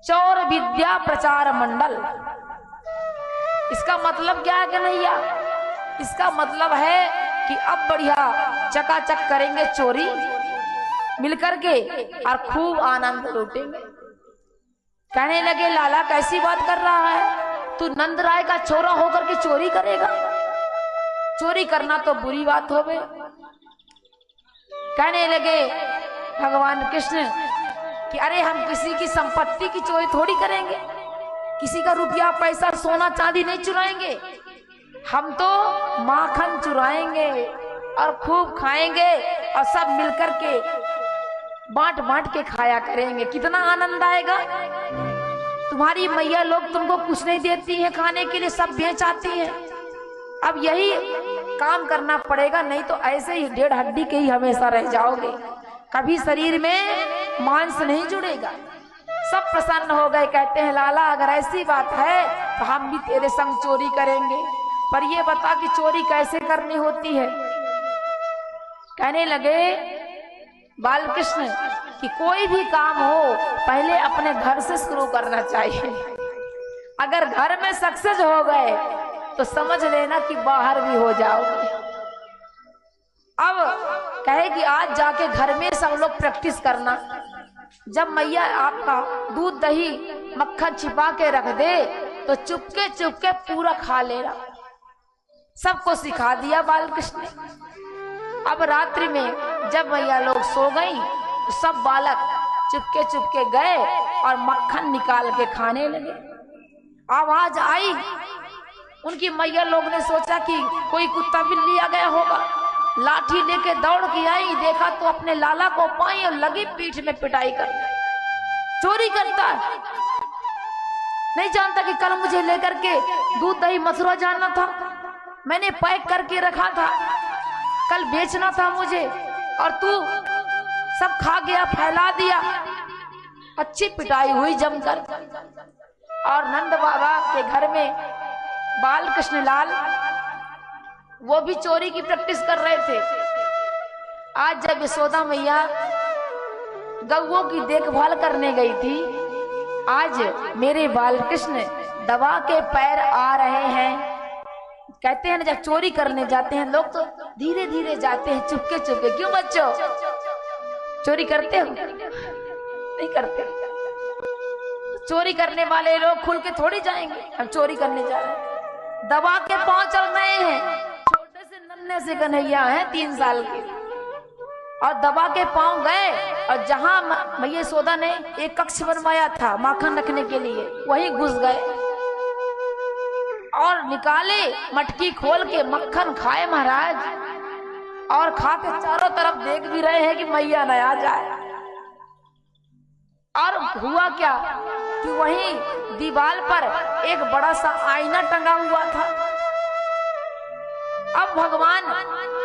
चौर विद्या प्रचार मंडल। इसका मतलब क्या है कन्हैया? इसका मतलब है कि अब बढ़िया चकाचक करेंगे चोरी मिलकर के और खूब आनंद लूटेंगे। कहने लगे लाला कैसी बात कर रहा है, तू नंद राय का छोरा होकर के चोरी करेगा? चोरी करना तो बुरी बात हो गई। कहने लगे भगवान कृष्ण कि अरे हम किसी की संपत्ति की चोरी थोड़ी करेंगे, किसी का रुपया पैसा सोना चांदी नहीं चुराएंगे, हम तो माखन चुराएंगे और खूब खाएंगे और सब मिलकर के बांट बांट के खाया करेंगे। कितना आनंद आएगा। तुम्हारी मैया लोग तुमको कुछ नहीं देती है खाने के लिए, सब बेच आती है। अब यही काम करना पड़ेगा, नहीं तो ऐसे ही डेढ़ हड्डी के ही हमेशा रह जाओगे, कभी शरीर में मांस नहीं जुड़ेगा। सब प्रसन्न हो गए, कहते हैं लाला अगर ऐसी बात है तो हम भी तेरे संग चोरी करेंगे, पर ये बता कि चोरी कैसे करनी होती है। कहने लगे बालकृष्ण कि कोई भी काम हो पहले अपने घर से शुरू करना चाहिए। अगर घर में सक्सेस हो गए तो समझ लेना कि बाहर भी हो जाओगे। अब कहे कि आज जाके घर में सब लोग प्रैक्टिस करना, जब मैया आपका दूध दही मक्खन छिपा के रख दे तो चुपके चुपके पूरा खा लेना। सबको सिखा दिया बालकृष्ण ने। अब रात्रि में जब मैया लोग सो गई तो सब बालक चुपके चुपके गए और मक्खन निकाल के खाने लगे। आवाज आई, उनकी मैया लोग ने सोचा कि कोई कुत्ता बिल्ली आ गया होगा, लाठी लेके दौड़ के आई, देखा तो अपने लाला को पाई और लगी पीठ में पिटाई कर। चोरी करता है, नहीं जानता कि कल मुझे लेकर के दूध दही मथुरा जाना था, मैंने पैक करके रखा था, कल बेचना था मुझे, और तू सब खा गया, फैला दिया। अच्छी पिटाई हुई जमकर। और नंद बाबा के घर में बालकृष्ण लाल वो भी चोरी की प्रैक्टिस कर रहे थे। आज जब यशोदा मैया गौओं की देखभाल करने गई थी, आज मेरे बालकृष्ण दबा के पैर आ रहे हैं। कहते हैं ना जब चोरी करने जाते हैं लोग तो धीरे धीरे जाते हैं, चुपके चुपके। क्यों बच्चों, चोरी करते हो? नहीं करते। चोरी करने वाले लोग खुल के थोड़ी जाएंगे। हम चोरी करने जा रहे हैं, दबा के पांव चल रहे हैं। छोटे से नन्हे से कन्हैया हैं 3 साल के, और दबा के पांव गए और जहां मैया यशोदा ने एक कक्ष बनवाया था माखन रखने के लिए, वहीं घुस गए और निकाले मटकी खोल के मक्खन खाए महाराज। और खा के चारों तरफ देख भी रहे हैं कि मैया न आ जाए। और हुआ क्या कि वहीं दीवार पर एक बड़ा सा आईना टंगा हुआ था। अब भगवान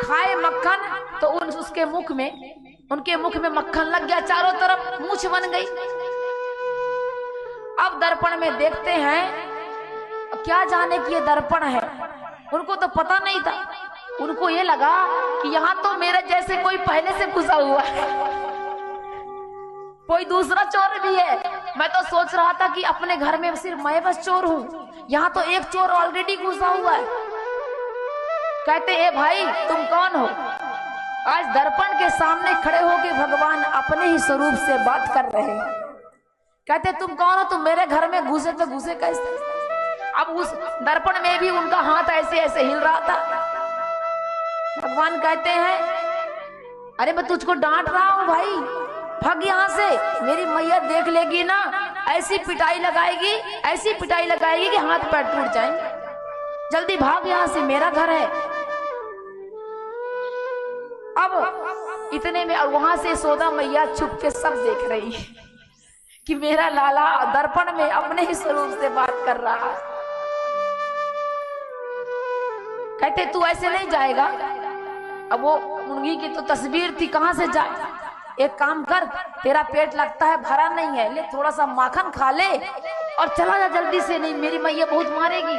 खाए मक्खन तो उसके मुख में, उनके मुख में मक्खन लग गया, चारों तरफ मूंछ बन गई। अब दर्पण में देखते हैं, क्या जाने कि ये दर्पण है, उनको तो पता नहीं था। उनको ये लगा कि यहाँ तो मेरे जैसे कोई पहले से घुसा हुआ है, कोई दूसरा चोर भी है। मैं तो सोच रहा था कि अपने घर में सिर्फ मैं बस चोर हूँ, यहाँ तो एक चोर ऑलरेडी घुसा हुआ है। कहते ए भाई तुम कौन हो? आज दर्पण के सामने खड़े होके भगवान अपने ही स्वरूप से बात कर रहे हैं। कहते तुम कौन हो? तुम मेरे घर में घुसे तो घुसे कैसे? अब उस दर्पण में भी उनका हाथ ऐसे ऐसे हिल रहा था। भगवान कहते हैं अरे मैं तुझको डांट रहा हूं भाई, भाग यहां से, मेरी मैया देख लेगी ना, ऐसी पिटाई लगाएगी, ऐसी पिटाई लगाएगी कि हाथ पैर टूट जाएंगे। जल्दी भाग यहां से, मेरा घर है। अब इतने में और वहां से यशोदा मैया छुप के सब देख रही है कि मेरा लाला दर्पण में अपने ही स्वरूप से बात कर रहा है। कहते तू ऐसे नहीं जाएगा। अब वो मुर्गी की तो तस्वीर थी, कहां से जाए? एक काम कर, तेरा पेट लगता है भरा नहीं है, ले थोड़ा सा माखन खा ले और चला जा जल्दी से, नहीं मेरी मैया बहुत मारेगी।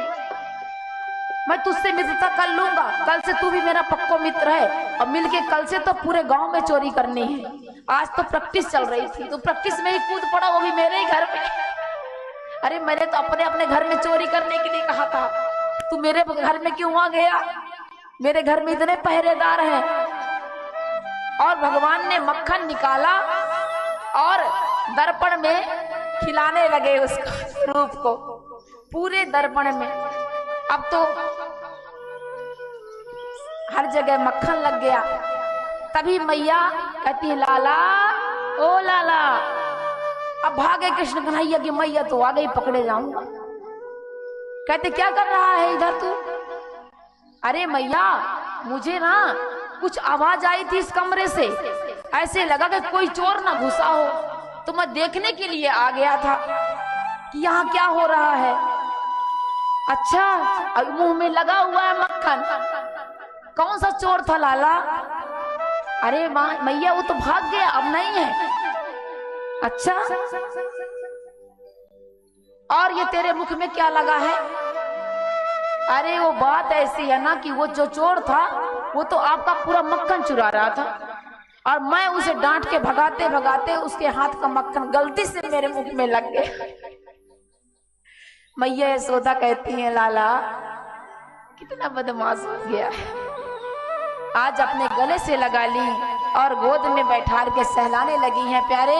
मैं तुझसे मित्रता कर लूंगा, कल से तू भी मेरा पक्का मित्र है, और मिलके कल से तो पूरे गांव में चोरी करनी है। आज तो प्रैक्टिस चल रही थी, तो प्रैक्टिस में ही कूद पड़ा, वो भी मेरे ही घर में। अरे मैंने तो अपने अपने घर में चोरी करने के लिए कहा था, तू मेरे घर में क्यों आ गया? मेरे घर में इतने पहरेदार हैं। और भगवान ने मक्खन निकाला और दर्पण में खिलाने लगे उस रूप को, पूरे दर्पण में। अब तो हर जगह मक्खन लग गया। तभी मैया कहती है, लाला ओ लाला। अब भागे कृष्ण कन्हैया की मैया तो आ गई, पकड़े जाऊंगा। कहते क्या कर रहा है इधर तू? अरे मैया मुझे ना कुछ आवाज आई थी इस कमरे से, ऐसे लगा कि कोई चोर ना घुसा हो, तो मैं देखने के लिए आ गया था कि यहाँ क्या हो रहा है। अच्छा, अब मुंह में लगा हुआ है मक्खन, कौन सा चोर था लाला? अरे मैया वो तो भाग गया, अब नहीं है। अच्छा, और ये तेरे मुख में क्या लगा है? अरे वो बात ऐसी है ना कि वो जो चोर था वो तो आपका पूरा मक्खन चुरा रहा था, और मैं उसे डांट के भगाते भगाते उसके हाथ का मक्खन गलती से मेरे मुख में लग गया। मैया यशोदा कहती है, लाला कितना बदमाश हो गया है। आज अपने गले से लगा ली और गोद में बैठा के सहलाने लगी हैं। प्यारे